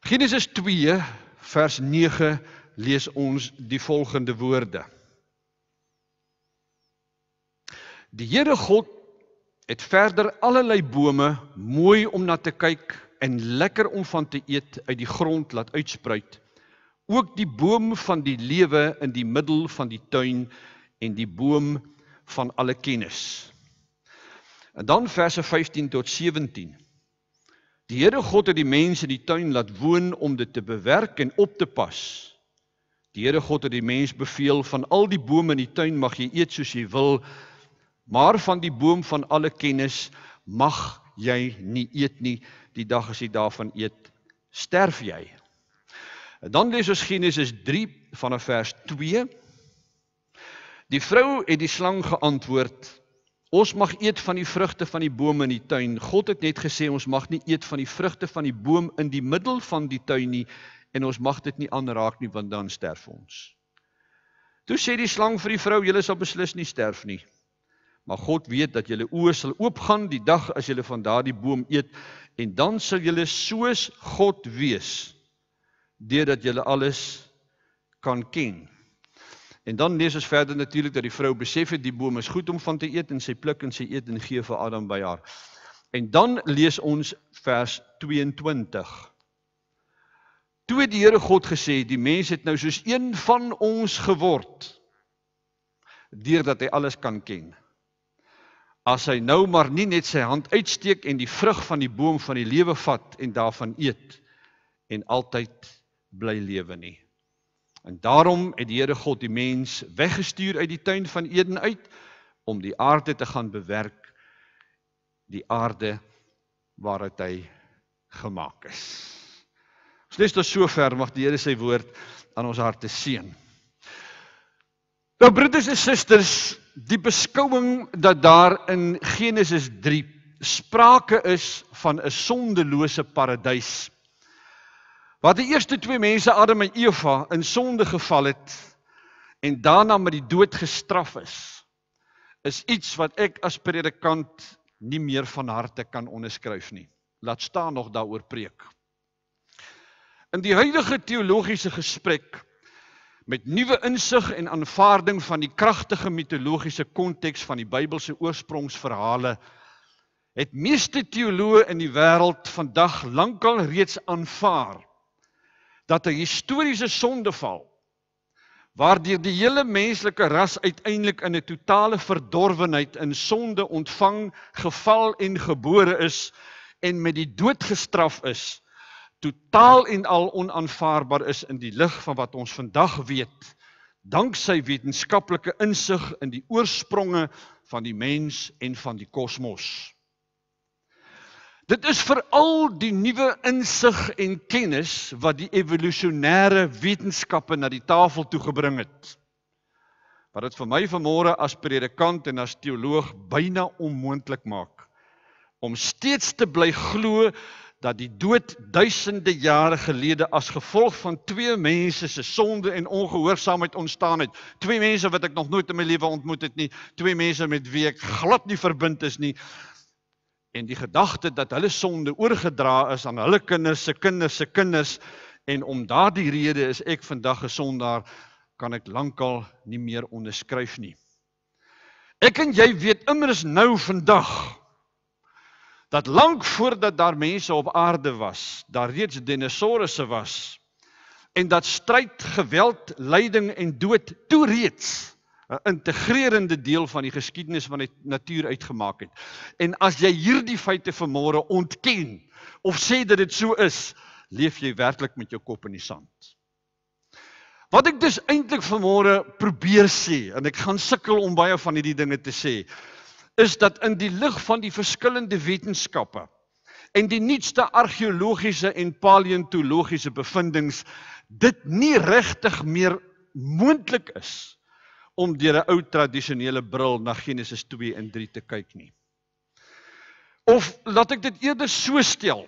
Genesis 2 vers 9 lees ons die volgende woorde. Die Here God het verder allerlei bome mooi om na te kyk en lekker om van te eet uit die grond laat uitspruit. Ook die boom van die lewe in die middel van die tuin en die boom van alle kennis. En dan verse 15 tot 17. Die Here God het die mens in die tuin laat woon om dit te bewerk en op te pas. Die Here God het die mens beveel, van al die bome in die tuin mag jy eet soos jy wil, maar van die boom van alle kennis mag jy nie eet nie. Die dag as jy daarvan eet, sterf jy. En dan lees ons Genesis 3 vanaf vers 2. Die vrou het die slang geantwoord, ons mag eet van die vrugte van die boom in die tuin. God het net gesê, ons mag nie eet van die vrugte van die boom in die middel van die tuin nie, en ons mag dit nie aanraak nie, want dan sterf ons. Toe sê die slang vir die vrou, julle sal beslis nie sterf nie. Maar God weet dat julle oë sal oopgaan die dag as julle van daardie boom eet, en dan sal julle soos God wees, deurdat julle alles kan ken. En dan lees ons verder natuurlik dat die vrou besef het, die boom is goed om van te eet, en sy pluk en sy eet en gee vir Adam by haar. En dan lees ons vers 22. Toe het die Here God gesê, die mens het nou soos een van ons geword, deurdat hy alles kan ken. As hy nou maar nie net sy hand uitsteek en die vrug van die boom van die lewe vat en daarvan eet, en altyd bly lewe nie. En daarom het die Here God die mens weggestuur uit die tuin van Eden uit, om die aarde te gaan bewerk, die aarde waaruit hy gemaak is. Ons lees tot sover, mag die Here sy woord aan ons harte seën. Nou, broeders en susters, die beskouing dat daar in Genesis 3 sprake is van 'n sondelose paradys, waar die eerste twee mense, Adam en Eva, in sonde geval het, en daarna met die dood gestraf is iets wat ek as predikant nie meer van harte kan onderskryf nie. Laat staan nog daaroor preek. In die huidige teologiese gesprek, met nuwe insig en aanvaarding van die kragtige mitologiese konteks van die Bybelse oorsprongsverhale, het meeste teoloë in die wêreld vandag lankal reeds aanvaar dat 'n historiese sondeval, waardeur die hele menslike ras uiteindelik in 'n totale verdorwenheid in sonde ontvang, geval en gebore is, en met die dood gestraf is, totaal en al onaanvaarbaar is in die lig van wat ons vandag weet, danksy wetenskaplike insig in die oorspronge van die mens en van die kosmos. Dit is veral die nuwe insig en kennis wat die evolusionêre wetenskappe na die tafel toegebring het, wat dit vir my vanmôre as predikant en as teoloog byna onmoontlik maak, om steeds te bly glo dat die dood duisende jare gelede as gevolg van twee mense se sonde en ongehoorsaamheid ontstaan het. Twee mense wat ek nog nooit in my lewe ontmoet het nie, twee mense met wie ek glad nie verbind is nie, en die gedagte dat hulle sonde oorgedra is aan hulle kinders se kinders se kinders, en om daardie rede is ek vandag 'n sondaar, kan ek lankal nie meer onderskryf nie. Ek en jy weet immers nou vandag, dat lank voordat daar mense op aarde was, daar reeds dinosourusse was, en dat stryd, geweld, lyding en dood toe reeds 'n integrerende deel van die geskiedenis van die natuur uitgemaak het. En as jy hierdie feite vanmôre ontken, of sê dat dit so is, leef jy werklik met jou kop in die sand. Wat ek dus eintlik vanmôre probeer sê, en ek gaan sukkel om baie van hierdie dinge te sê, is dat in die lig van die verskillende wetenskappe en die nuutste argeologiese en paleontologiese bevindings, dit nie regtig meer moontlik is om deur 'n ou tradisionele bril na Genesis 2 en 3 te kyk nie. Of laat ek dit eerder so stel,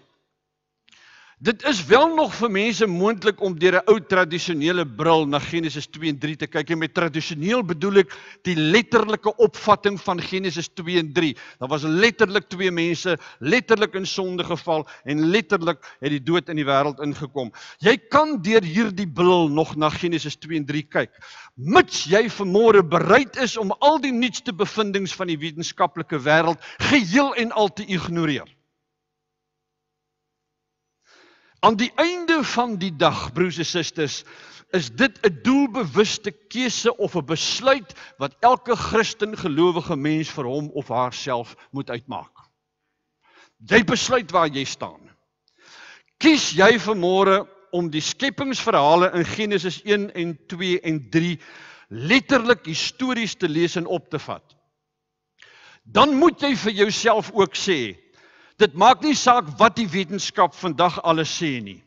Dit is wel nog vir mense moontlik om deur 'n ou tradisionele bril na Genesis 2 en 3 te kyk. En met tradisioneel bedoel ek die letterlike opvatting van Genesis 2 en 3. Daar was letterlik twee mense, letterlik in sonde geval en letterlik het die dood in die wêreld ingekom. Jy kan deur hierdie bril nog na Genesis 2 en 3 kyk. Mits jy vanmôre bereid is om al die nuutste bevindinge van die wetenskaplike wêreld geheel en al te ignoreer. Aan die einde van die dag, broers en susters, is dit 'n doelbewuste keuse of 'n besluit wat elke Christen gelowige mens vir hom of haarself moet uitmaak. Jy besluit waar jy staan. Kies jy vanmôre om die skepingsverhale in Genesis 1 en 2 en 3 letterlik histories te lees en op te vat? Dan moet jy vir jouself ook sê, dit maak nie saak wat die wetenskap vandag alles sê nie.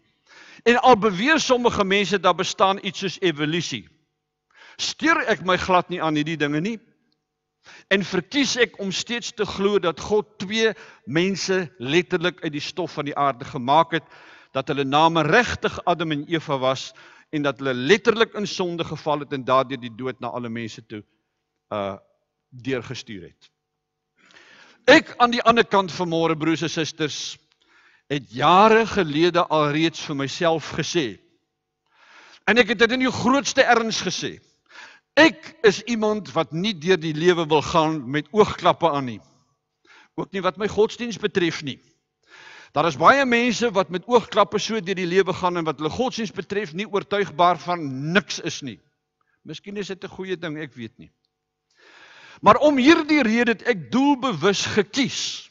En al beweer sommige mense daar bestaan iets soos evolusie. Steur ek my glad nie aan hierdie dinge nie. En verkies ek om steeds te glo dat God twee mense letterlik uit die stof van die aarde gemaak het, dat hulle name regtig Adam en Eva was en dat hulle letterlik in sonde geval het en daardeur die dood na alle mense toe deurgestuur het. Ek aan die ander kant vanmôre, broers en susters, het jare gelede alreeds vir myself gesê, en ek het dit in die grootste erns gesê, ek is iemand wat nie deur die lewe wil gaan met oogklappe aan nie, ook nie wat my godsdienst betref nie. Daar is baie mense wat met oogklappe so deur die lewe gaan en wat hulle godsdienst betref nie oortuigbaar van niks is nie. Miskien is dit 'n goeie ding, ek weet nie. Maar om hierdie rede het ek doelbewus gekies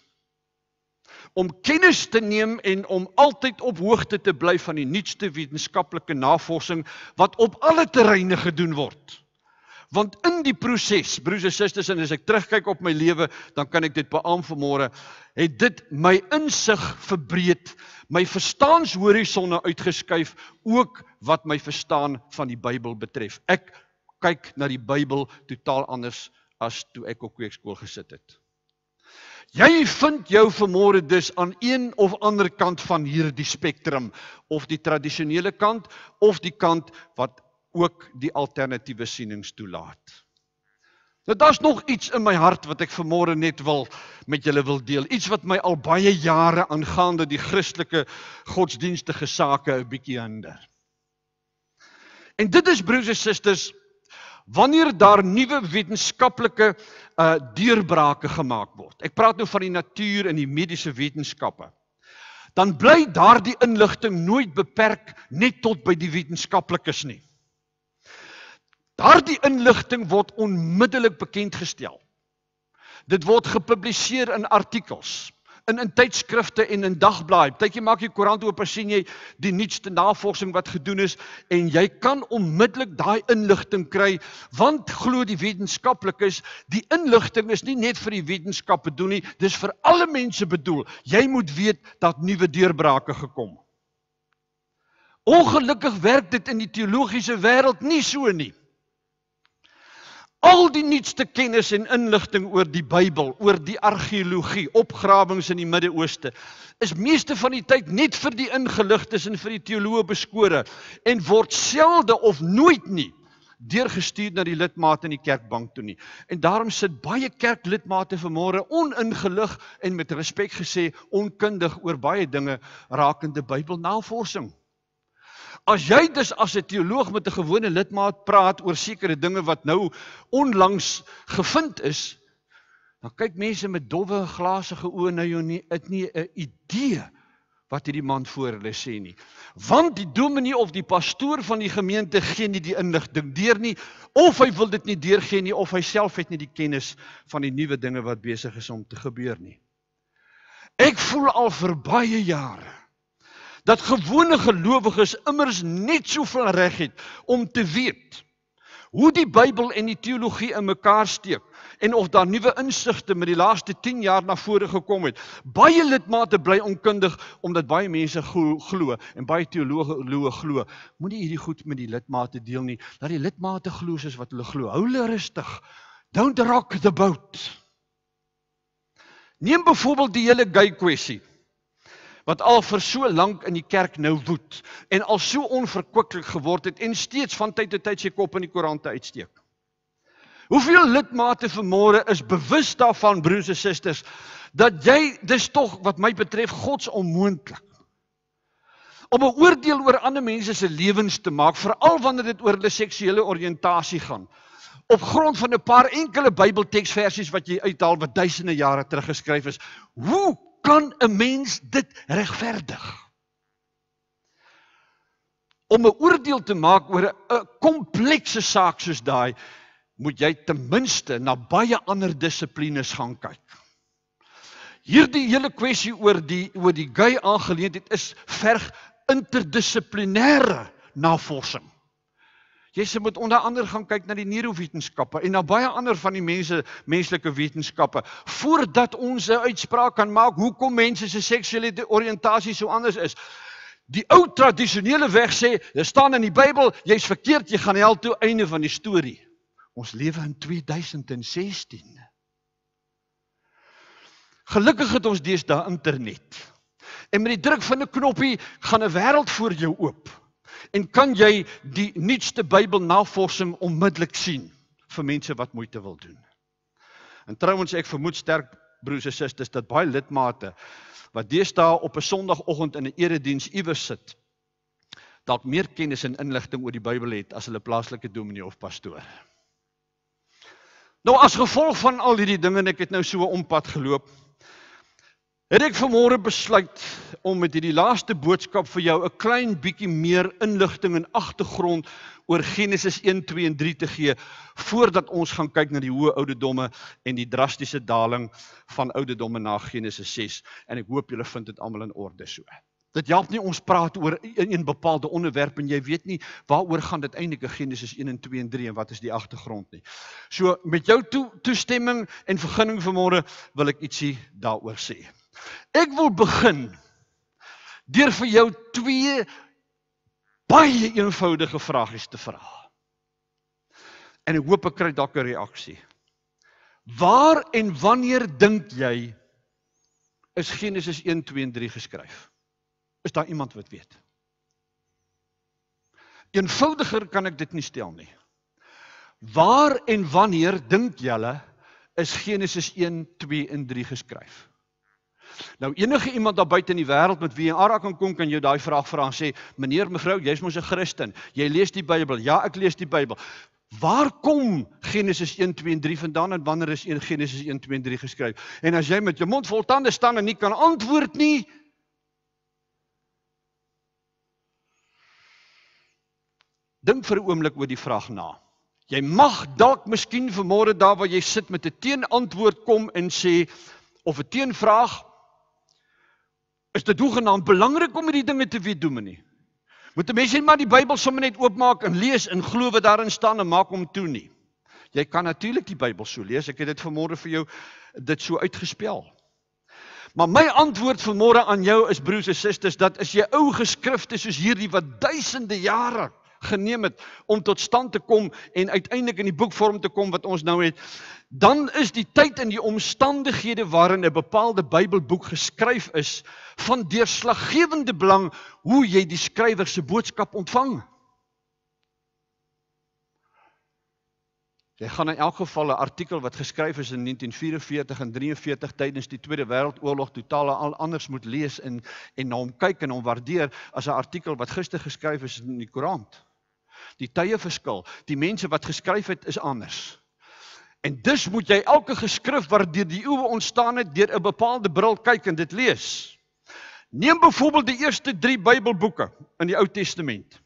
om kennis te neem en om altyd op hoogte te bly van die nuutste wetenskaplike navorsing wat op alle terreine gedoen word. Want in die proses, broers en susters, en as ek terugkyk op my lewe, dan kan ek dit beamoen vanmôre, het dit my insig verbreed, my verstaanshorisonne uitgeskuif, ook wat my verstaan van die Bybel betref. Ek kyk na die Bybel totaal anders as toe ek op kweekskool gesit het. Jy vind jou vanmôre dus aan een of ander kant van hierdie spektrum, of die tradisionele kant, of die kant wat ook die alternatiewe sienings toelaat. Nou, daar's nog iets in my hart wat ek vanmôre net met julle wil deel. Iets wat my al baie jare aangaande die Christelike godsdienstige sake 'n bietjie hinder. En dit is, broers en susters, wanneer daar nuwe wetenskaplike deurbrake gemaak word. Ek praat nou van die natuur en die mediese wetenskappe. Dan bly daardie inligting nooit beperk net tot by die wetenskaplikes nie. Daardie inligting word onmiddellik bekendgestel. Dit word gepubliseer in artikels, in tydskrifte en in dagblaaie. Partykeer maak jy koerant oop en sien jy die nuutste navorsing wat gedoen is en jy kan onmiddellik daai inligting kry, want glo die wetenskaplikes, die inligting is nie net vir die wetenskap bedoel nie, dis vir alle mense bedoel. Jy moet weet dat nuwe deurbrake gekom. Ongelukkig werk dit in die teologiese wêreld nie so nie. Al die nuutste kennis en inligting oor die Bybel, oor die argeologie, opgrawings in die Midde-Ooste, is meeste van die tyd net vir die ingeligtes en vir die teoloë beskore en word selde of nooit nie deurgestuur na die lidmate in die kerkbank toe nie. En daarom sit baie kerklidmate vanmôre oningelig en met respek gesê onkundig oor baie dinge rakende Bybelnavorsing. As jy dus as 'n teoloog met 'n gewone lidmaat praat oor sekere dinge wat nou onlangs gevind is, dan kyk mense met dowwe, glasige oë na jou nie, het nie 'n idee wat hierdie man voor hulle sê nie. Want die dominee of die pastoor van die gemeente gee nie die inligting deur nie, of hy wil dit nie deurgee nie, of hy self het nie die kennis van die nuwe dinge wat besig is om te gebeur nie. Ek voel al vir baie jare dat gewone gelowiges immers net soveel reg het om te weet hoe die Bybel en die teologie in mekaar steek en of daar nuwe insigte met die laaste 10 jaar na vore gekom het. Baie lidmate bly onkundig omdat baie mense glo en baie teoloë glo. Moenie hierdie goed met die lidmate deel nie. Dat die lidmate glo soos wat hulle glo. Hou hulle rustig. Don't rock the boat. Neem byvoorbeeld die hele gay kwessie. wat al vir so lank in die kerk nou woed, en al so onverkwiklik geword het, en steeds van tyd tot tyd sy kop in die koerante uitsteek. Hoeveel lidmate vanmôre is bewus daarvan, broers en susters, dat jy, dis tog wat my betref, Gods onmoontlik, om 'n oordeel oor ander mense se lewens te maak, veral wanneer dit oor hulle seksuele oriëntasie gaan, op grond van 'n paar enkele Bybelteksversies wat jy uithaal, wat duisende jare terug geskryf is. Hoe kan 'n mens dit regverdig? Om 'n oordeel te maak oor 'n komplekse saak soos daai, moet jy ten minste na baie ander dissiplines gaan kyk. Hierdie hele kwessie oor die gay aangeleentheid verg interdissiplinêre navorsing. Jy moet onder andere gaan kyk na die neurowetenskappe en na baie ander van die menslike wetenskappe, voordat ons 'n uitspraak kan maak hoekom mense se seksuele oriëntasie so anders is. Die ou tradisionele weg sê, dit staan in die Bybel, jy's verkeerd, jy gaan hel toe, einde van die storie. Ons lewe in 2016. Gelukkig het ons deesdae internet. En met die druk van 'n knoppie gaan 'n wêreld voor jou oop. En kan jy die nuutste Bybelnavorsing onmiddellik sien vir mense wat moeite wil doen. En trouwens, ek vermoed sterk, broers en susters, dat baie lidmate wat deesdae op 'n Sondagoggend in 'n erediens iewers sit, dalk meer kennis en inligting oor die Bybel het as hulle plaaslike dominee of pastoor. Nou, as gevolg van al hierdie dinge, en ek het nou so 'n ompad geloop, het ek vanmôre besluit om met hierdie laaste boodskap vir jou 'n klein bietjie meer inligting en agtergrond oor Genesis 1, 2 en 3 te gee, voordat ons gaan kyk na die hoë ouderdomme en die drastiese daling van ouderdomme na Genesis 6. En ek hoop julle vind dit almal in orde so. Dit help nie ons praat oor 'n bepaalde onderwerp en jy weet nie waaroor gaan dit eintlik in Genesis 1 en 2 en 3 en wat is die agtergrond nie. So met jou toestemming en vergunning vanmôre wil ek ietsie daaroor sê. Ek wil begin deur vir jou 2 baie eenvoudige vragies te vra. En ek hoop ek kry dalk 'n reaksie. Waar en wanneer dink jy is Genesis 1, 2 en 3 geskryf? Is daar iemand wat weet? Eenvoudiger kan ek dit nie stel nie. Waar en wanneer dink julle is Genesis 1, 2 en 3 geskryf? Nou enige iemand daar buite in die wêreld met wie jy aanraking kom, kan jou daai vraag vra en sê, meneer, mevrou, jy's mos 'n Christen, jy lees die Bybel. Ja, ek lees die Bybel. Waar kom Genesis 1, 2 en 3 vandaan en wanneer is Genesis 1, 2 en 3 geskryf? En as jy met jou mond vol tande staan en nie kan antwoord nie, dink vir 'n oomblik oor die vraag na. Jy mag dalk miskien vanmôre daar waar jy sit met 'n teenantwoord kom en sê, of 'n teenvraag, is dit hoegenaamd belangrik om hierdie dinge te weet, dominee? Moet 'n mens nie maar die Bybel sommer net oopmaak en lees en glo wat daarin staan en maak hom toe nie? Jy kan natuurlik die Bybel so lees, ek het dit vanmôre vir jou dit so uitgespel. Maar my antwoord vanmôre aan jou is, broers en susters, dat as jy ou geskrifte soos hierdie wat duisende jare geneem het om tot stand te kom en uiteindelik in die boekvorm te kom wat ons nou het, dan is die tyd en die omstandighede waarin 'n bepaalde Bybelboek geskryf is van deurslaggewende belang hoe jy die skrywer se boodskap ontvang. Jy gaan in elk geval 'n artikel wat geskryf is in 1944 en 43 tydens die Tweede Wêreldoorlog totaal al anders moet lees en na hom kyk en hom waardeer as 'n artikel wat gister geskryf is in die koerant. Die tye verskil, die mense wat geskryf het is anders. En dus moet jy elke geskrif wat deur die eeue ontstaan het, deur 'n bepaalde bril kyk en dit lees. Neem byvoorbeeld die eerste 3 Bybelboeke in die Ou Testament.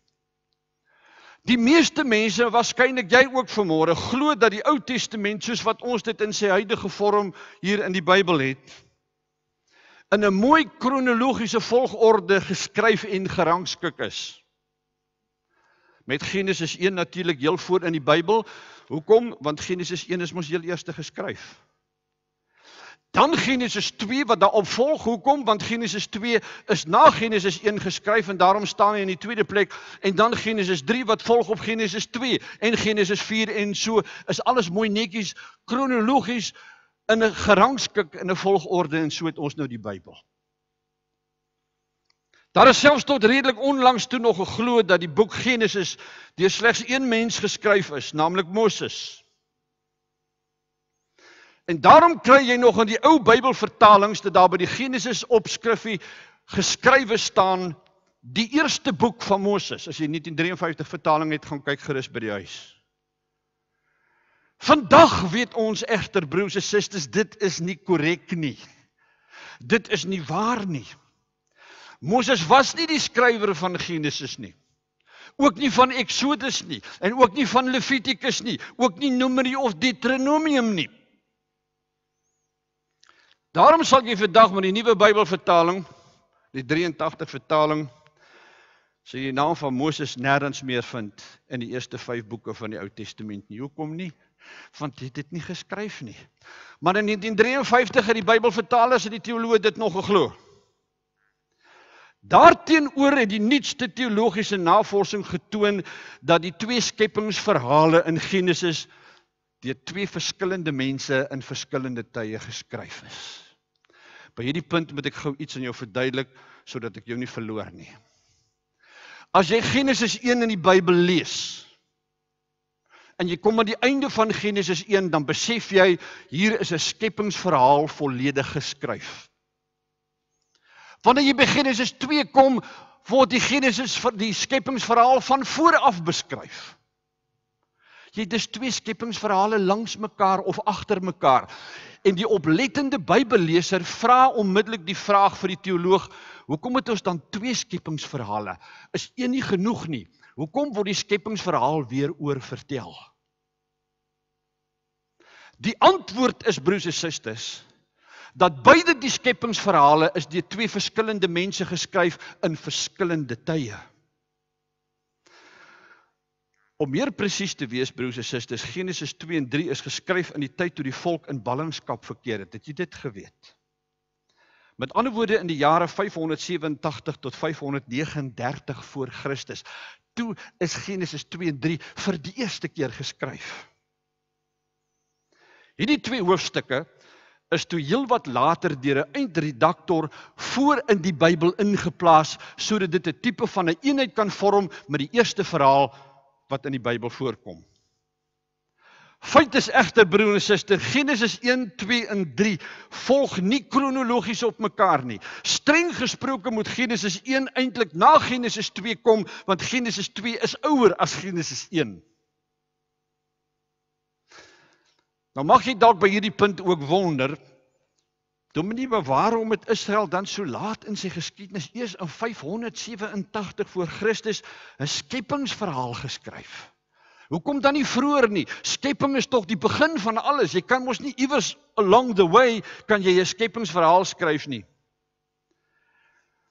Die meeste mense, waarskynlik jy ook vanmôre, glo dat die Ou Testament, soos wat ons dit in sy huidige vorm hier in die Bybel het, in 'n mooi kronologiese volgorde geskryf en gerangskik is. Met Genesis 1 natuurlik heel voor in die Bybel. Hoekom? Want Genesis 1 is mos heel eerste geskryf. Dan Genesis 2 wat daarop volg. Hoekom? Want Genesis 2 is na Genesis 1 geskryf en daarom staan hy in die tweede plek. En dan Genesis 3 wat volg op Genesis 2 en Genesis 4 en so is alles mooi netjies kronologies in 'n gerangskik in 'n volgorde en so het ons nou die Bybel. Daar is selfs tot redelik onlangs toe nog geglo dat die boek Genesis deur slegs een mens geskryf is, naamlik Moses. En daarom kry jy nog in die ou Bybelvertalings dat daar by die Genesis opskrifie geskrywe staan die eerste boek van Moses. As jy 1953 vertaling het, gaan kyk gerus by die huis. Vandag weet ons egter, broers en susters, dit is nie korrek nie. Dit is nie waar nie. Moses was nie die skrywer van Genesis nie. Ook nie van Exodus nie. En ook nie van Levitikus nie. Ook nie Numeri of Deuteronomium nie. Daarom sal jy vandag met die nuwe Bybelvertaling, die 83 vertaling, sal jy die naam van Moses nêrens meer vind in die eerste 5 boeke van die Ou Testament nie. Hoekom nie? Want dit het nie geskryf nie. Maar in 1953 het die Bybelvertalers en die teoloë dit nog geglo. Daarteenoor het die nuutste teologiese navorsing getoon dat die 2 skepingsverhale in Genesis deur 2 verskillende mense in verskillende tye geskryf is. By hierdie punt moet ek gou iets aan jou verduidelik, sodat ek jou nie verloor nie. As jy Genesis 1 in die Bybel lees, en jy kom aan die einde van Genesis 1, dan besef jy, hier is 'n skepingsverhaal volledig geskryf. Wanneer jy by Genesis 2 kom, word die skepingsverhaal van vooraf beskryf. Jy het dus 2 skepingsverhale langs mekaar of agter mekaar. En die oplettende Bybelleser vra onmiddellik die vraag vir die teoloog, hoekom het ons dan 2 skepingsverhale? Is een nie genoeg nie? Hoekom word die skepingsverhaal weer oor vertel? Die antwoord is, broers en susters, dat beide die skepingsverhale is deur 2 verskillende mense geskryf in verskillende tye. Om meer presies te wees, broers en susters, Genesis 2 en 3 is geskryf in die tyd toe die volk in ballingskap verkeer het. Het jy dit geweet? Met ander woorde in die jare 587 tot 539 voor Christus. Toe is Genesis 2 en 3 vir die eerste keer geskryf. Hierdie 2 hoofstukke is toe heel wat later deur 'n eindredaktor voor in die Bybel ingeplaas, sodat dit 'n tipe van 'n eenheid kan vorm met die eerste verhaal wat in die Bybel voorkom. Feit is egter, broer en suster, Genesis 1, 2 en 3 volg nie kronologies op mekaar nie. Streng gesproke moet Genesis 1 eintlik na Genesis 2 kom, want Genesis 2 is ouer as Genesis 1. Nou mag jy dalk by hierdie punt ook wonder, Dominee, maar waarom het Israel dan so laat in sy geskiedenis eers in 587 voor Christus 'n skepingsverhaal geskryf? Hoekom dan nie vroeër nie? Skepping is tog die begin van alles. Jy kan mos nie iewers along the way kan jy 'n skepingsverhaal skryf nie.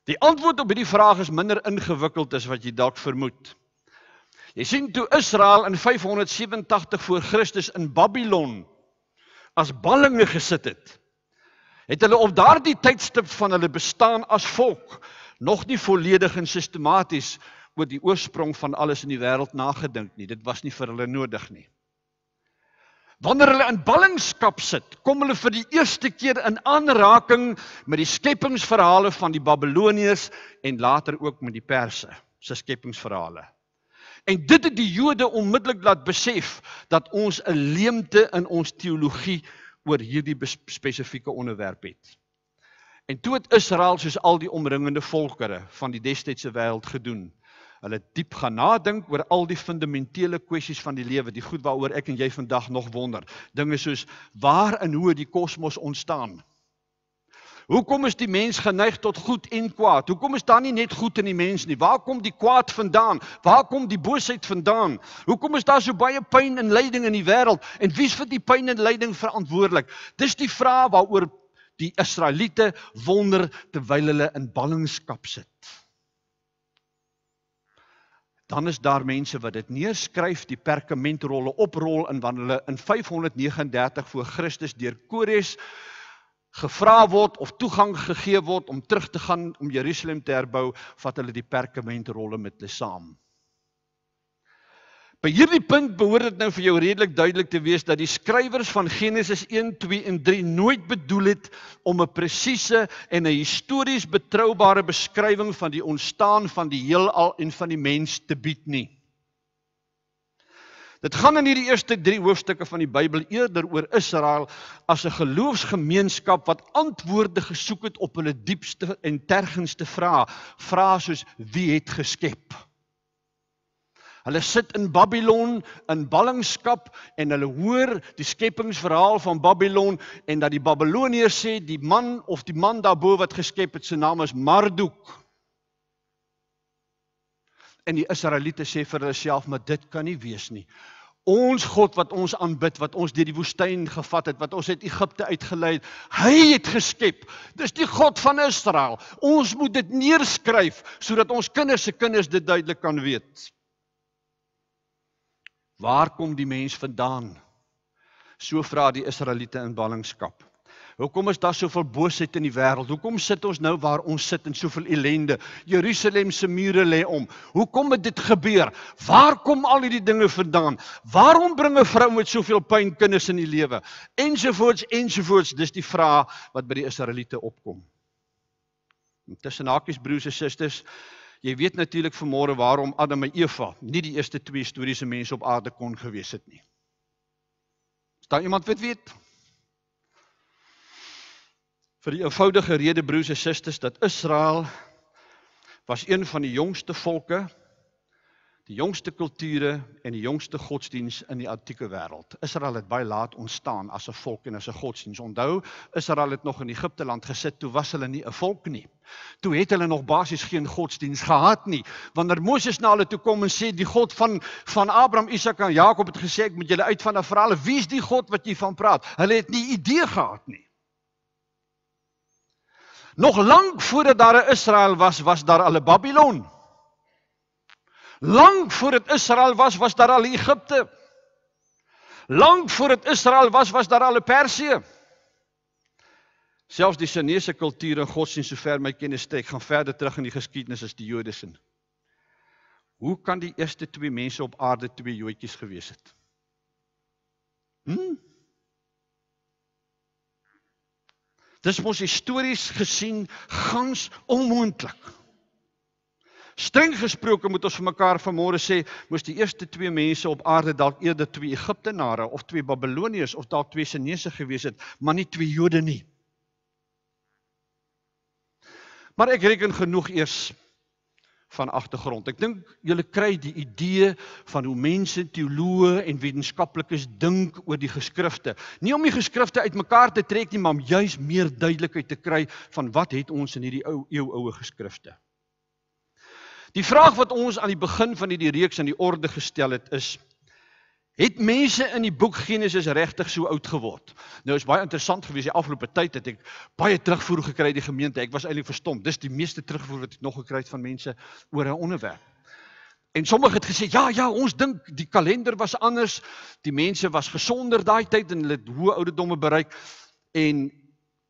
Die antwoord op hierdie vraag is minder ingewikkeld as wat jy dalk vermoed. Jy sien, toe Israel in 587 voor Christus in Babylon as ballinge gesit het hulle op daardie tydstip van hulle bestaan as volk nog nie volledig en sistematies oor die oorsprong van alles in die wêreld nagedink nie. Dit was nie vir hulle nodig nie. Wanneer hulle in ballingskap sit, kom hulle vir die eerste keer in aanraking met die skepingsverhale van die Babiloniërs en later ook met die Perse se skepingsverhale. En dit het die Jode onmiddellik laat besef dat ons 'n leemte in ons teologie oor hierdie spesifieke onderwerp het. En toe het Israel soos al die omringende volkere van die destydse wêreld gedoen. Hulle het diep gaan nadink oor al die fundamentele kwessies van die lewe, die goed waaroor ek en jy vandag nog wonder. Dinge soos, waar en hoe het die kosmos ontstaan? Hoekom is die mens geneig tot goed en kwaad? Hoekom is daar nie net goed in die mens nie? Waar kom die kwaad vandaan? Waar kom die boosheid vandaan? Hoekom is daar so baie pyn en lyding in die wêreld? En wie is vir die pyn en lyding verantwoordelik? Dis die vraag waaroor die Israeliete wonder terwyl hulle in ballingskap sit. Dan is daar mense wat dit neerskryf, die perkamentrolle oprol en wanneer hulle in 539 voor Christus deur Kores gevra word of toegang gegee word om terug te gaan om Jerusalem te herbou, vat hulle die perkamentrolle met hulle saam. By hierdie punt behoort dit nou vir jou redelik duidelik te wees dat die skrywers van Genesis 1, 2 en 3 nooit bedoel het om 'n presiese en 'n histories betroubare beskrywing van die ontstaan van die heelal en van die mens te bied nie. Dit gaan in hierdie eerste 3 hoofstukke van die Bybel eerder oor Israel as 'n geloofsgemeenskap wat antwoorde gesoek het op hulle diepste en tergendste vrae. Vrae soos: wie het geskep? Hulle sit in Babylon in ballingskap en hulle hoor die skepingsverhaal van Babylon en dat die Babiloniërs sê die man daarbo wat geskep het, sy naam is Marduk. En die Israeliete sê vir hulle self, maar dit kan nie wees nie. Ons God wat ons aanbid, wat ons deur die woestyn gevat het, wat ons uit Egipte uitgelei het, hy het geskep. Dis die God van Israel. Ons moet dit neerskryf sodat ons kinders se kinders dit duidelik kan weet. Waar kom die mens vandaan? So vra die Israeliete in ballingskap. Hoekom is daar soveel boosheid in die wêreld? Hoekom sit ons nou waar ons sit in soveel ellende? Jerusalem se mure lê om. Hoekom het dit gebeur? Waar kom al hierdie dinge vandaan? Waarom bring 'n vrou met soveel pyn kinders in die lewe? Ensovoorts, ensovoorts. Dis die vraag wat by die Israeliete opkom. Tussen hakies, broers en susters, jy weet natuurlik vanmôre waarom Adam en Eva nie die eerste 2 historiese mense op aarde kon gewees het nie. Is daar iemand wat weet? Vir die eenvoudige rede, broers en susters, dat Israel was een van die jongste volke, die jongste kulture en die jongste godsdiens in die antieke wêreld. Israel het baie laat ontstaan as 'n volk en as 'n godsdiens. Onthou, Israel het nog in Egipte land gesit, toe was hulle nie 'n volk nie. Toe het hulle nog basies geen godsdiens gehad nie. Wanneer Moses na hulle toe kom en sê, die God van Abraham, Isak en Jakob het gesê, ek moet julle uit van die verhale, wie is die God wat jy van praat? Hulle het nie idee gehad nie. Nog lank voordat daar 'n Israel was daar al 'n Babylon. Lang voordat Israel was daar al Egipte. Lang voordat Israel was daar al 'n Persië. Selfs die Chinese kultuur en godsdienst, sover my kennis strek, gaan verder terug in die geskiedenis as die Jodese. Hoe kan die eerste 2 mense op aarde 2 Joodjies gewees het? Dis mos histories gesien gans onmoontlik. Streng gesproke moet ons vir mekaar vanmôre sê, moes die eerste 2 mense op aarde dalk eerder 2 Egiptenare of 2 Babiloniërs of dalk 2 Chinese gewees het, maar nie 2 Jode nie. Maar ek reken genoeg eers van agtergrond. Ek dink julle kry die idee van hoe mense, teoloë en wetenskaplikes dink oor die geskrifte. Nie om die geskrifte uitmekaar te trek nie, maar om juis meer duidelikheid te kry van wat het ons in hierdie eeuoue geskrifte. Die vraag wat ons aan die begin van hierdie reeks aan die orde gestel het mense in die boek Genesis regtig so oud geword? Nou is baie interessant gewees, die afgelope tyd het ek baie terugvoer gekry die gemeente, ek was eintlik verstom, dis die meeste terugvoer wat ek nog gekry het van mense oor 'n onderwerp. En sommige het gesê, ja, ons dink die kalender was anders, die mense was gesonder daai tyd en hulle het hoë ouderdomme bereik, en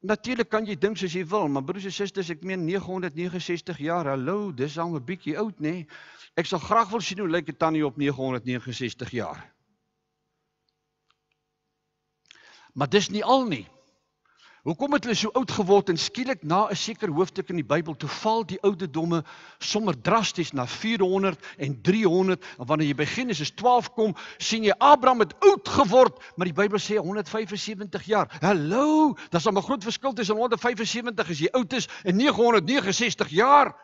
natuurlik kan jy dink soos jy wil, maar broers en susters, ek meen 969 jaar, hallo, dis al 'n bietjie oud, nê? Ek sal graag wil sien hoe lyk 'n tannie op 969 jaar. Maar dis nie al nie. Hoekom het hulle so oud geword en skielik na 'n sekere hoofstuk in die Bybel toe val die ouderdomme sommer drasties na 400 en 300 en wanneer jy by Genesis 12 kom, sien jy Abraham het oud geword, maar die Bybel sê 175 jaar. Hallo, daar is 'n groot verskil tussen 175 as jy oud is en 969 jaar.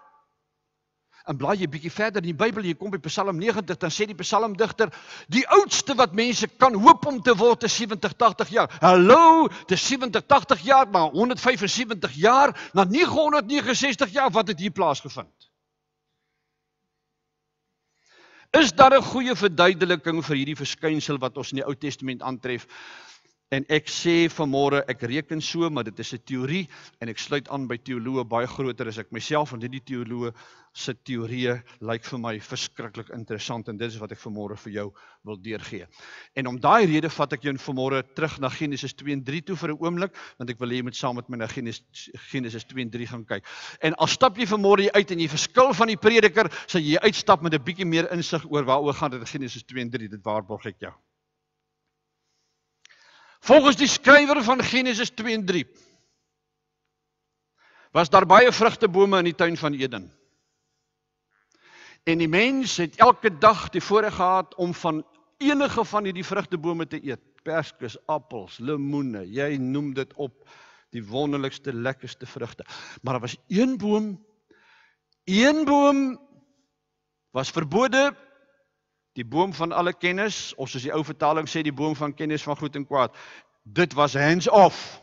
En blaai jy bietjie verder in die Bybel, jy kom by Psalm 90, dan sê die psalmdigter, die oudste wat mense kan hoop om te word is 70, 80 jaar. Hallo, dis 70, 80 jaar, maar 175 jaar, na 969 jaar, wat het hier plaasgevind? Is daar 'n goeie verduideliking vir hierdie verskynsel wat ons in die Ou Testament aantref? En ek sê vanmôre, ek reken so, maar dit is 'n teorie en ek sluit aan by teoloë baie groter as ek myself, want hierdie teoloë se teorieë lyk vir my verskriklik interessant en dit is wat ek vanmôre vir jou wil deurgee. En om daai rede vat ek jou vanmôre terug na Genesis 2 en 3 toe vir 'n oomblik, want ek wil hê jy moet saam met my na Genesis 2 en 3 gaan kyk. En al stap jy vanmôre hier uit en jy verskil van die prediker, sal jy uitstap met 'n bietjie meer insig oor waaroor gaan dit in Genesis 2 en 3, dit waarborg ek jou. Volgens die skrywer van Genesis 2 en 3 was daar baie vrugtebome in die tuin van Eden. En die mens het elke dag die voorreg gehad om van enige van hierdie vrugtebome te eet. Perskes, appels, lemoene, jy noem dit op, die wonderlikste, lekkerste vrugte. Maar daar was een boom was verbode, die boom van alle kennis, of soos die ou vertaling sê, die boom van kennis van goed en kwaad. Dit was hands off.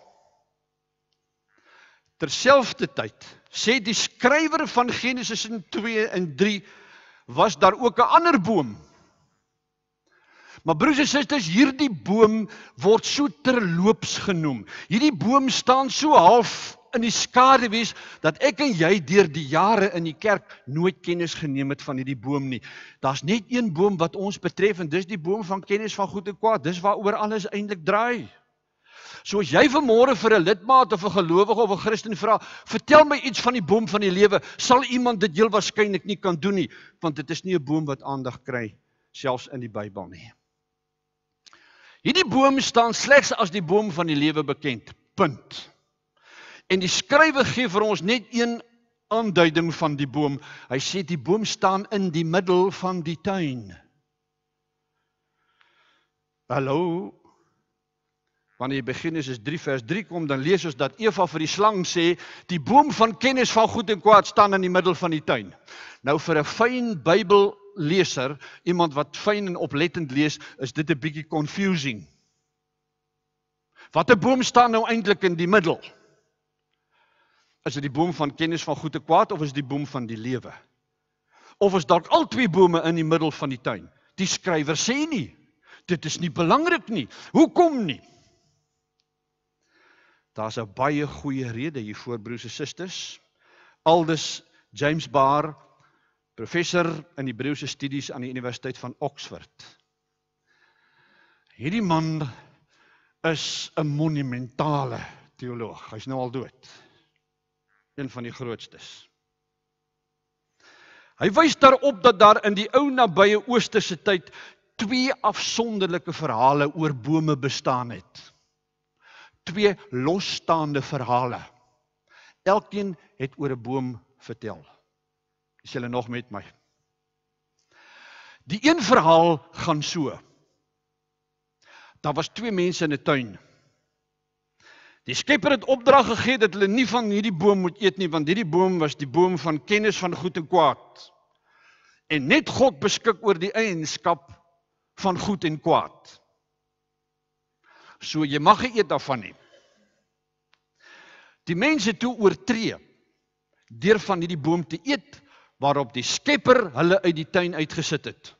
Terselfdertyd sê die skrywer van Genesis 2 en 3, was daar ook 'n ander boom. Maar broers en susters, hierdie boom word so terloops genoem. Hierdie boom staan so half in die skaduwees, dat ek en jy deur die jare in die kerk nooit kennis geneem het van hierdie boom nie. Daar's net een boom wat ons betref, en dis die boom van kennis van goed en kwaad. Dis waaroor alles eintlik draai. So as jy vanmôre vir 'n lidmaat of 'n gelowige of 'n Christen vra, vertel my iets van die boom van die lewe, sal iemand dit heel waarskynlik nie kan doen nie, want dit is nie 'n boom wat aandag kry, selfs in die Bybel nie. Hierdie boom staan slegs as die boom van die lewe bekend. Punt. En die skrywer gee vir ons net een aanduiding van die boom. Hy sê die boom staan in die middel van die tuin. Hallo? Wanneer jy by Genesis 3 vers 3 kom, dan lees ons dat Eva vir die slang sê, die boom van kennis van goed en kwaad staan in die middel van die tuin. Nou vir 'n fyn Bybelleser, iemand wat fyn en oplettend lees, is dit 'n bietjie confusing. Watter boom staan nou eintlik in die middel? Is dit die boom van kennis van goed en kwaad, of is dit die boom van die lewe? Of is dalk al twee bome in die middel van die tuin? Die skrywer sê nie. Dit is nie belangrik nie. Hoekom nie? Daar's 'n baie goeie rede hiervoor, broers en susters. Aldus James Barr, professor in Hebreëse studies aan die Universiteit van Oxford. Hierdie man is 'n monumentale teoloog. Hy's nou al dood. Een van die grootstes. Hy wys daarop dat daar in die ou nabye Oosterse tyd 2 afsonderlike verhale oor bome bestaan het. 2 losstaande verhale. Elkeen het oor 'n boom vertel. Is julle nog met my? Die een verhaal gaan so. Daar was 2 mense in 'n tuin. Die Skepper het opdrag gegee dat hulle nie van hierdie boom moet eet nie, want hierdie boom was die boom van kennis van goed en kwaad. En net God beskik oor die eienskap van goed en kwaad. So jy mag nie eet daarvan nie. Die mense toe oortree deur van hierdie boom te eet, waarop die Skepper hulle uit die tuin uitgesit het.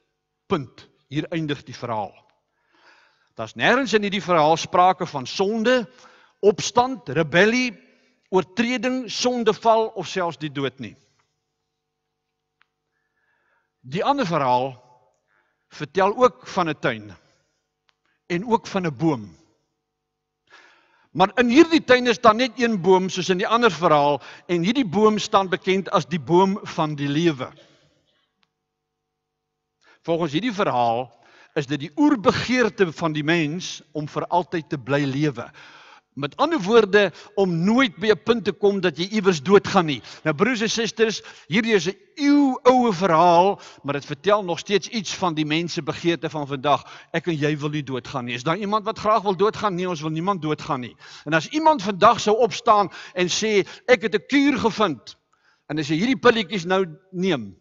Punt. Hier eindig die verhaal. Daar's nêrens in hierdie verhaal sprake van sonde, opstand, rebellie, oortreding, sondeval of selfs die dood nie. Die ander verhaal vertel ook van 'n tuin en ook van 'n boom. Maar in hierdie tuin is daar net een boom soos in die ander verhaal, en hierdie boom staan bekend as die boom van die lewe. Volgens hierdie verhaal is dit die oerbegeerte van die mens om vir altyd te bly lewe. Met ander woorde, om nooit by 'n punt te kom dat jy iewers doodgaan nie. Nou broers en susters, hierdie is 'n eeuoue verhaal, maar dit vertel nog steeds iets van die mense begeerte van vandag. Ek en jy wil nie doodgaan nie. Is daar iemand wat graag wil doodgaan? Nee, ons wil niemand doodgaan nie. En as iemand vandag sou opstaan en sê, ek het 'n kuur gevind, en as jy hierdie pilletjies nou neem,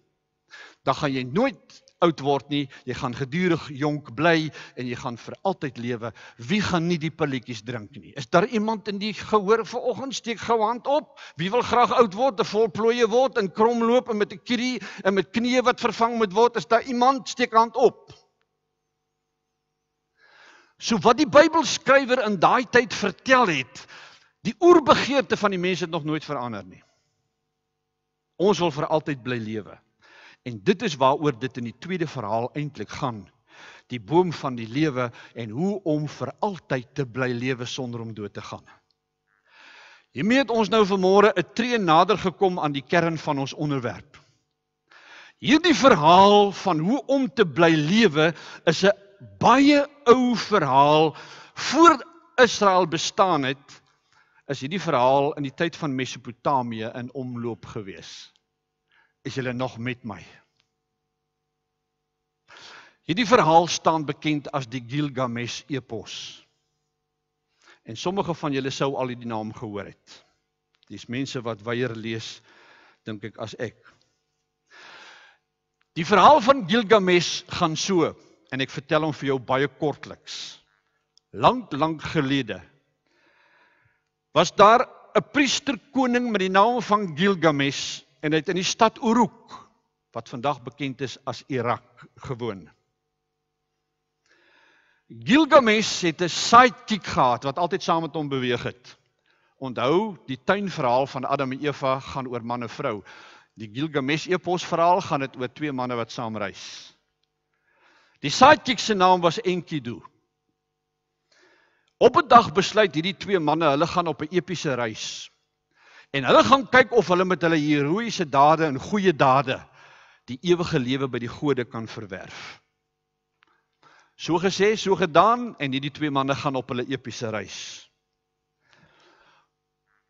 dan gaan jy nooit oud word nie, jy gaan gedurig jonk bly en jy gaan vir altyd lewe. Wie gaan nie die pilletjies drink nie? Is daar iemand in die gehoor vanoggend? Steek gou hand op. Wie wil graag oud word, 'n volplooie word, en kromloop en met 'n knie en met knieë wat vervang moet word? Is daar iemand? Steek hand op. So wat die Bybelskrywer in daai tyd vertel het, die oerbegeerte van die mense het nog nooit verander nie. Ons wil vir altyd bly lewe. En dit is waaroor dit in die tweede verhaal eintlik gaan. Die boom van die lewe en hoe om vir altyd te bly lewe sonder om dood te gaan. Hiermee het ons nou vanmôre 'n tree nader gekom aan die kern van ons onderwerp. Hierdie verhaal van hoe om te bly lewe is 'n baie ou verhaal. Voor Israel bestaan het, is hierdie verhaal in die tyd van Mesopotamië in omloop gewees. Is julle nog met my? Hierdie verhaal staan bekend as die Gilgamesh-epos. En sommige van julle sou al die naam gehoor het. Dis mense wat weier lees, dink ek, as ek. Die verhaal van Gilgamesh gaan so, en ek vertel hom vir jou baie kortliks. Lang gelede was daar 'n priesterkoning met die naam van Gilgamesh, en hy het in die stad Uruk, wat vandag bekend is as Irak, gewoon. Gilgamesh het 'n sidekick gehad, wat altyd saam met hom beweeg het. Onthou, die tuinverhaal van Adam en Eva gaan oor man en vrou. Die Gilgamesh-epos verhaal gaan dit oor twee manne wat saam reis. Die sidekick se naam was Enkidu. Op 'n dag besluit hierdie twee manne, hulle gaan op 'n epiese reis. En hulle gaan kyk of hulle met hulle heroïese dade en goeie dade die ewige lewe by die gode kan verwerf. So gesê, so gedaan, en hierdie twee manne gaan op hulle epiese reis.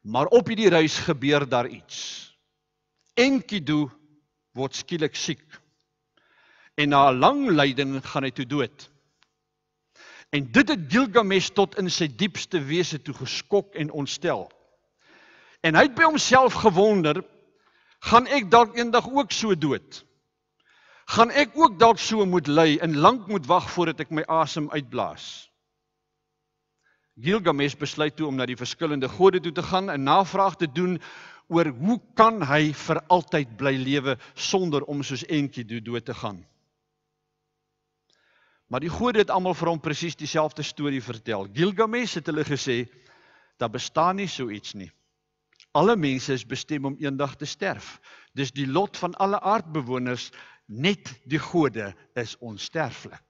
Maar op hierdie reis gebeur daar iets. Enkidu word skielik siek. En na 'n lang lyding gaan hy toe dood. En dit het Gilgamesh tot in sy diepste wese toe geskok en ontstel. En hy het by homself gewonder, gaan ek dalk eendag ook so dood? Gaan ek ook dalk so moet ly en lank moet wag voordat ek my asem uitblaas? Gilgamesh besluit toe om na die verskillende gode toe te gaan en navraag te doen oor hoe kan hy vir altyd bly lewe sonder om soos Enkidu dood te gaan. Maar die gode het almal vir hom presies dieselfde storie vertel. Gilgamesh het hulle gesê, daar bestaan nie so iets nie. Alle mense is bestem om eendag te sterf. Dis die lot van alle aardbewoners, net die gode is onsterflik.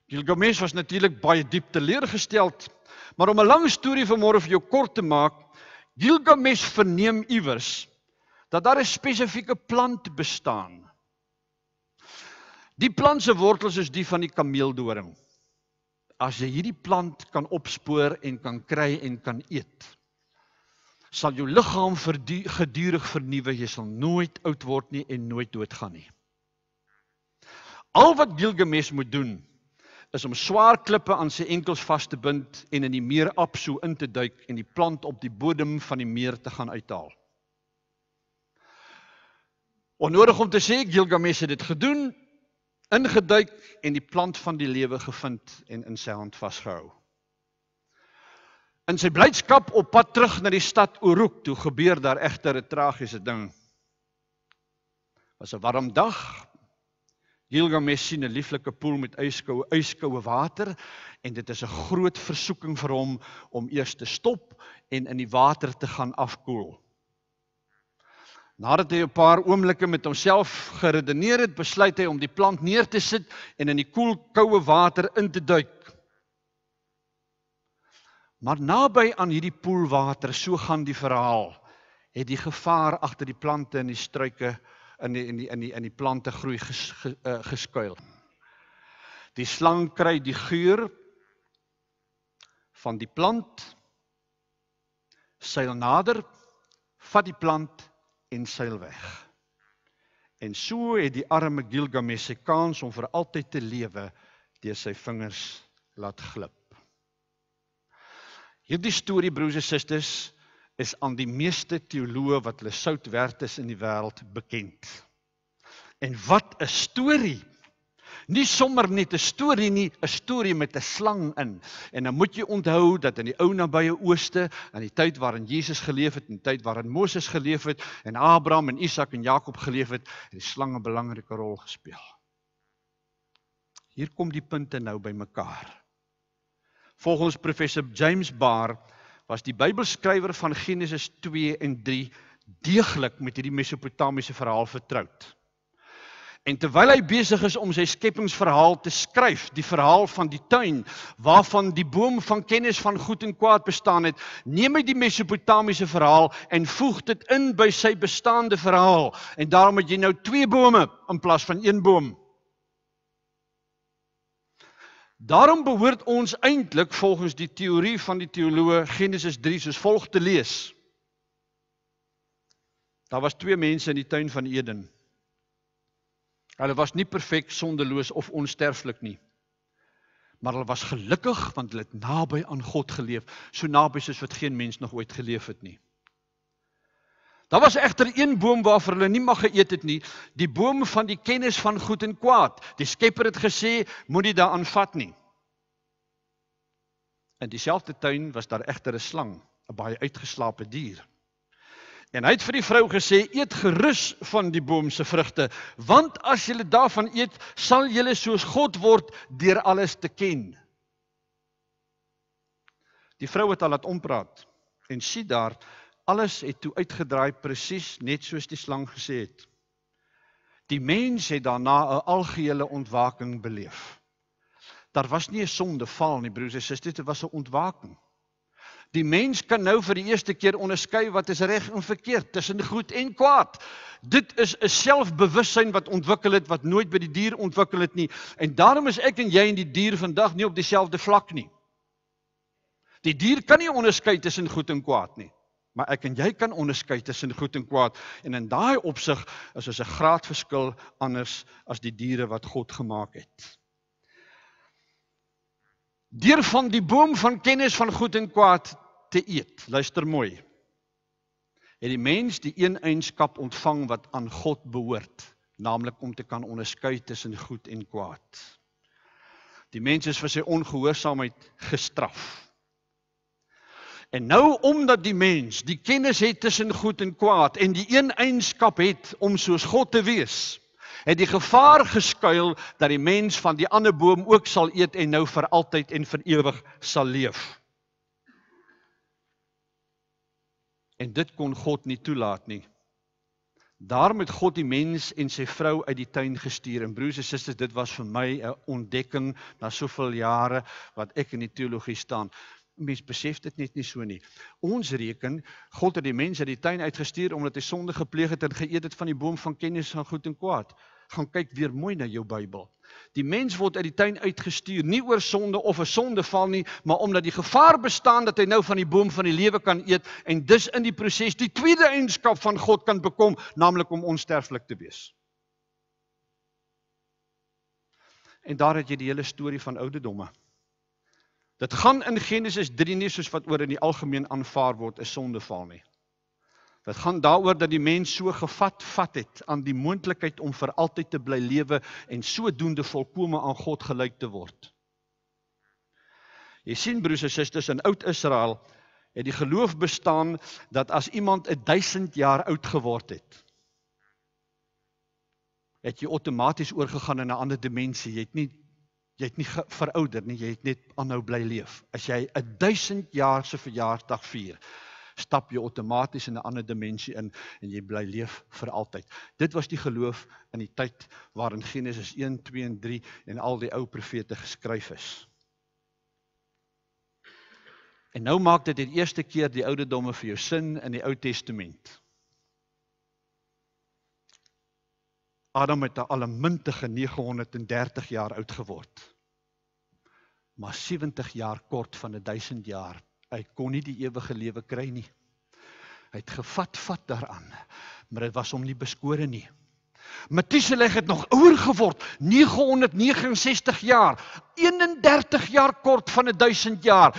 Gilgamesh was natuurlik baie diep teleurgesteld, maar om 'n lang storie vanmôre vir jou kort te maak, Gilgamesh verneem iewers dat daar 'n spesifieke plant bestaan. Die plant se wortels is die van die kameeldoring. As jy hierdie plant kan opspoor en kan kry en kan eet, sal jou liggaam gedurig vernuwe, jy sal nooit oud word nie en nooit doodgaan nie. Al wat Gilgamesh moet doen, is om swaar klippe aan sy enkels vas te bind en in die meer Apsu in te duik en die plant op die bodem van die meer te gaan uithaal. Onnodig om te sê, Gilgamesh het dit gedoen, ingeduik en die plant van die lewe gevind en in sy hand vasgehou. In sy blydskap op pad terug na die stad Uruk, toe gebeur daar egter 'n tragiese ding. Was 'n warm dag. Gilgamesh sien 'n lieflike poel met ijskoue water en dit is 'n groot versoeking vir hom om eers te stop en in die water te gaan afkoel. Nadat hy 'n paar oomblikke met homself geredeneer het, besluit hy om die plant neer te sit en in die koue water in te duik. Maar naby aan hierdie poelwater, so gaan die verhaal, het die gevaar agter die plante en die struike in die plante groei geskuil. Die slang kry die geur van die plant, seil nader, vat die plant en seil weg. En so het die arme Gilgamesh sy kans om vir altyd te lewe deur sy vingers laat glip. Hierdie storie, broers en susters, is aan die meeste teoloë wat hulle sout werd is in die wêreld bekend. En wat 'n storie! Nie sommer net 'n storie nie, 'n storie met 'n slang in. En dan moet jy onthou dat in die ou nabye ooste, in die tyd waarin Jesus geleef het, in die tyd waarin Moses geleef het, en Abraham en Isak en Jakob geleef het, die slang 'n belangrike rol gespeel. Hier kom die punte nou by mekaar. Volgens professor James Barr was die Bybelskrywer van Genesis 2 en 3 deeglik met hierdie Mesopotamiese verhaal vertroud. En terwyl hy besig is om sy skepingsverhaal te skryf, die verhaal van die tuin, waarvan die boom van kennis van goed en kwaad bestaan het, neem hy die Mesopotamiese verhaal en voeg dit in by sy bestaande verhaal. En daarom het jy nou 2 bome in plaas van 1 boom. Daarom behoort ons eintlik volgens die teorie van die teoloë Genesis 3 soos volg te lees. Daar was 2 mense in die tuin van Eden. Hulle was nie perfek, sondeloos of onsterflik nie. Maar hulle was gelukkig want hulle het naby aan God geleef, so naby soos wat geen mens nog ooit geleef het nie. Daar was egter 1 boom waarvoor hulle nie mag geëet het nie, die boom van die kennis van goed en kwaad. Die Skepper het gesê, moenie daaraan vat nie. In dieselfde tuin was daar egter 'n slang, 'n baie uitgeslaapte dier. En hy het vir die vrou gesê, eet gerus van die boom se vrugte, want as julle daarvan eet, sal julle soos God word deur alles te ken. Die vrou het al laat ompraat, en sien daar, alles het toe uitgedraai presies net soos die slang gesê het. Die mens het daarna 'n algehele ontwaking beleef. Daar was nie 'n sondeval nie, broers en susters, dit was 'n ontwaking. Die mens kan nou vir die eerste keer onderskei wat is reg en verkeerd, tussen goed en kwaad. Dit is 'n selfbewussyn wat ontwikkel het, wat nooit by die dier ontwikkel het nie. En daarom is ek en jy en die dier vandag nie op dieselfde vlak nie. Die dier kan nie onderskei tussen goed en kwaad nie. Maar ek en jy kan onderskei tussen goed en kwaad. En in daai opsig is ons 'n graadverskil anders as die diere wat God gemaak het. Deur van die boom van kennis van goed en kwaad te eet, luister mooi, het die mens die een eienskap ontvang wat aan God behoort, naamlik om te kan onderskei tussen goed en kwaad. Die mens is vir sy ongehoorsaamheid gestraf. En nou omdat die mens die kennis het tussen goed en kwaad en die een eienskap het om soos God te wees, het die gevaar geskuil dat die mens van die ander boom ook sal eet en nou vir altyd en vir ewig sal leef. En dit kon God nie toelaat nie. Daarom het God die mens en sy vrou uit die tuin gestuur. En broers en susters, dit was vir my 'n ontdekking na soveel jare wat ek in die teologie staan. Mens besef dit net nie so nie. Ons reken, God het die mens uit die tuin uitgestuur omdat hy sonde gepleeg het en geëet het van die boom van kennis van goed en kwaad. Gaan kyk weer mooi na jou Bybel. Die mens word uit die tuin uitgestuur, nie oor sonde of 'n sondeval nie, maar omdat die gevaar bestaan dat hy nou van die boom van die lewe kan eet en dus in die proses die tweede eienskap van God kan bekom, naamlik om onsterflik te wees. En daar het jy die hele storie van ouderdomme. Dit gaan in Genesis 3 nie soos wat oor in die algemeen aanvaar word 'n sondeval nie. Dit gaan daaroor dat die mens so gevat het aan die moontlikheid om vir altyd te bly lewe en sodoende volkome aan God gelyk te word. Jy sien broers en susters, in Oud-Israel het die geloof bestaan dat as iemand 1000 jaar oud geword het jy outomaties oorgegaan in 'n ander dimensie. Jy het nie verouder nie, jy het net aanhou bly leef. As jy 1000 jaar se verjaarsdag vier, stap jy outomaties in 'n ander dimensie in en jy bly leef vir altyd. Dit was die geloof in die tyd waarin Genesis 1, 2 en 3 en al die ou profete geskryf is. En nou maak dit die eerste keer die ouderdomme vir jou sin in die Ou Testament. Adam het al 'n muntige 930 jaar oud geword. Maar 70 jaar kort van 1000 jaar. Hy kon nie die ewige lewe kry nie. Hy het gevat daaraan, maar dit was hom nie beskore nie. Methuselah het nog ouer geword, 969 jaar, 31 jaar kort van 1000 jaar,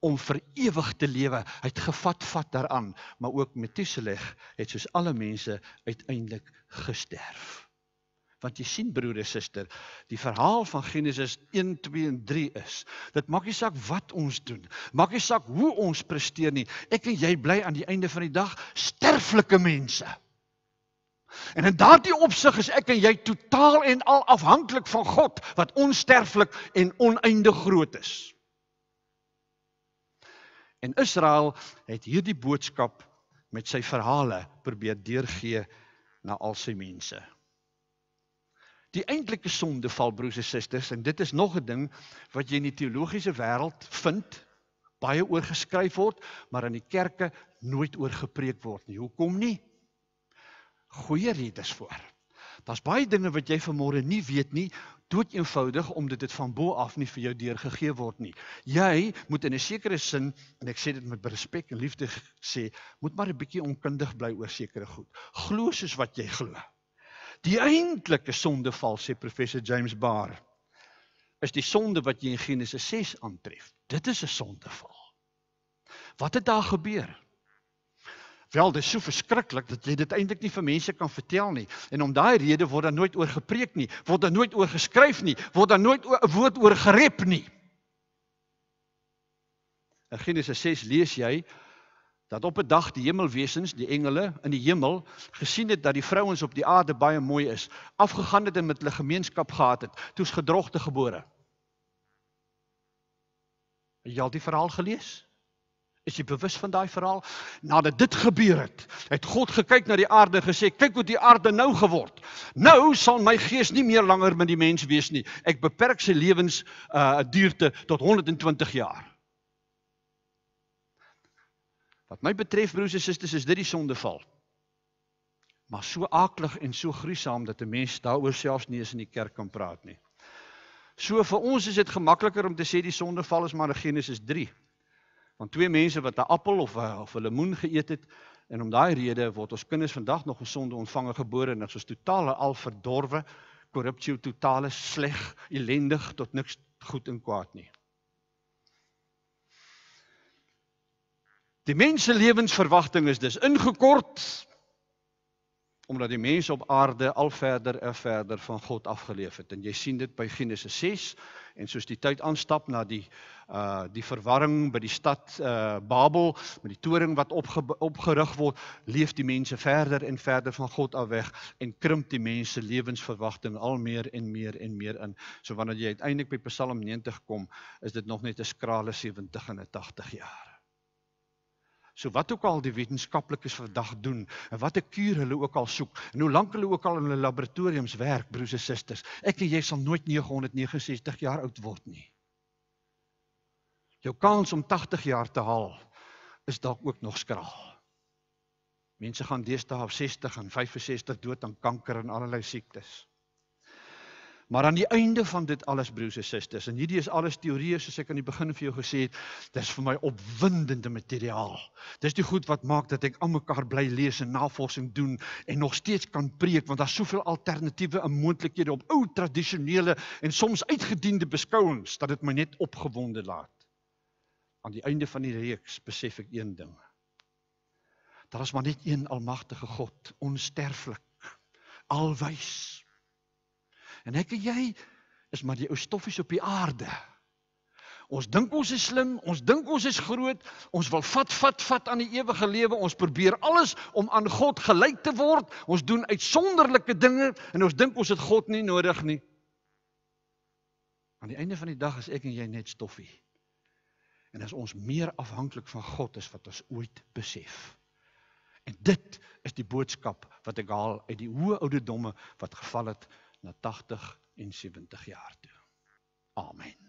om vir ewig te lewe. Hy het gevat daaraan, maar ook Methuselah het soos alle mense uiteindelik gesterf. Want jy sien broer en suster, die verhaal van Genesis 1, 2 en 3 is, dit maak nie saak wat ons doen, maak nie saak hoe ons presteer nie, ek en jy bly aan die einde van die dag sterflike mense. En in daardie opsig is ek en jy totaal en al afhanklik van God, wat onsterflik en oneindig groot is. En Israel het hierdie boodskap met sy verhale probeer deurgee na al sy mense. Die eintlike sondeval, broers en susters, en dit is nog 'n ding wat jy in die teologiese wêreld vind, baie oor geskryf word, maar in die kerke nooit oor gepreek word nie. Hoekom nie? Goeie redes voor. Daar's baie dinge wat jy vanmôre nie weet nie, dood eenvoudig omdat dit van bo af nie vir jou deurgegee word nie. Jy moet in 'n sekere sin, en ek sê dit met respek en liefde sê, moet maar 'n bietjie onkundig bly oor sekere goed. Glo soos wat jy glo. Die eintlike sondeval, sê professor James Barr, is die sonde wat jy in Genesis 6 aantref. Dit is 'n sondeval. Wat het daar gebeur? Wel, dit is so verskriklik dat jy dit eintlik nie vir mense kan vertel nie. En om daai rede word daar nooit oor gepreek nie, word daar nooit oor geskryf nie, word daar nooit 'n woord oor gerep nie. In Genesis 6 lees jy dat op 'n dag die hemelwesens, die engele in die hemel, gesien het dat die vrouens op die aarde baie mooi is, afgegaan het en met hulle gemeenskap gehad het, toe's gedrogte gebore. Het jy al die verhaal gelees? Is jy bewus van daai verhaal? Nadat dit gebeur het God gekyk na die aarde en gesê, kyk hoe die aarde nou geword. Nou sal my gees nie meer langer met die mens wees nie. Ek beperk sy lewensduurte tot 120 jaar. Wat my betref, broers en susters, is dit die sondeval. Maar so aaklig en so gruisam dat 'n mens daaroor selfs nie eens in die kerk kan praat nie. So vir ons is dit gemakliker om te sê die sondeval is maar in Genesis 3. Van twee mense wat 'n appel of 'n lemoen geëet het, en om daai rede word ons kinders vandag nog gesonde ontvange gebore, en ons is totaal al verdorwe, korrupsie, totale sleg, ellendig, tot niks goed en kwaad nie. Die mens se lewensverwagting is dus ingekort, omdat die mense op aarde al verder en verder van God afgeleef het. En jy sien dit by Genesis 6, en soos die tyd aanstap na die verwarring by die stad Babel, met die toring wat opgerig word, leef die mense verder en verder van God af weg, en krimp die mense lewensverwagting al meer en meer en meer in. So wanneer jy uiteindelik by Psalm 90 kom, is dit nog net 'n skrale 70 en 'n 80 jaar. So wat ook al die wetenskaplikes vandag doen, en wat 'n kuur hulle ook al soek, en hoe lank hulle ook al in hulle laboratoriums werk, broers en susters, ek en jy sal nooit 969 jaar oud word nie. Jou kans om 80 jaar te haal, is dalk ook nog skraal. Mense gaan deesdae op 60 en 65 dood aan kanker en allerlei siektes. Maar aan die einde van dit alles, broers en susters, en hierdie is alles teorieë, soos ek aan die begin vir jou gesê het, dis vir my opwindende materiaal. Dis die goed wat maak dat ek aan mekaar bly lees en navorsing doen, en nog steeds kan preek, want daar's soveel alternatiewe en moontlikhede op ou tradisionele en soms uitgediende beskouings, dat dit my net opgewonde laat. Aan die einde van die reeks besef ek een ding. Daar is maar net een almagtige God, onsterflik, alwys. En ek en jy is maar die ou stoffies op die aarde. Ons dink ons is slim, ons dink ons is groot, ons wil vat aan die ewige lewe, ons probeer alles om aan God gelyk te word, ons doen uitsonderlike dinge, en ons dink ons het God nie nodig nie. Aan die einde van die dag is ek en jy net stoffie. En as ons meer afhanklik van God is wat ons ooit besef. En dit is die boodskap wat ek haal uit die hoë ouderdomme wat geval het na 80 en 70 jaar toe. Amen.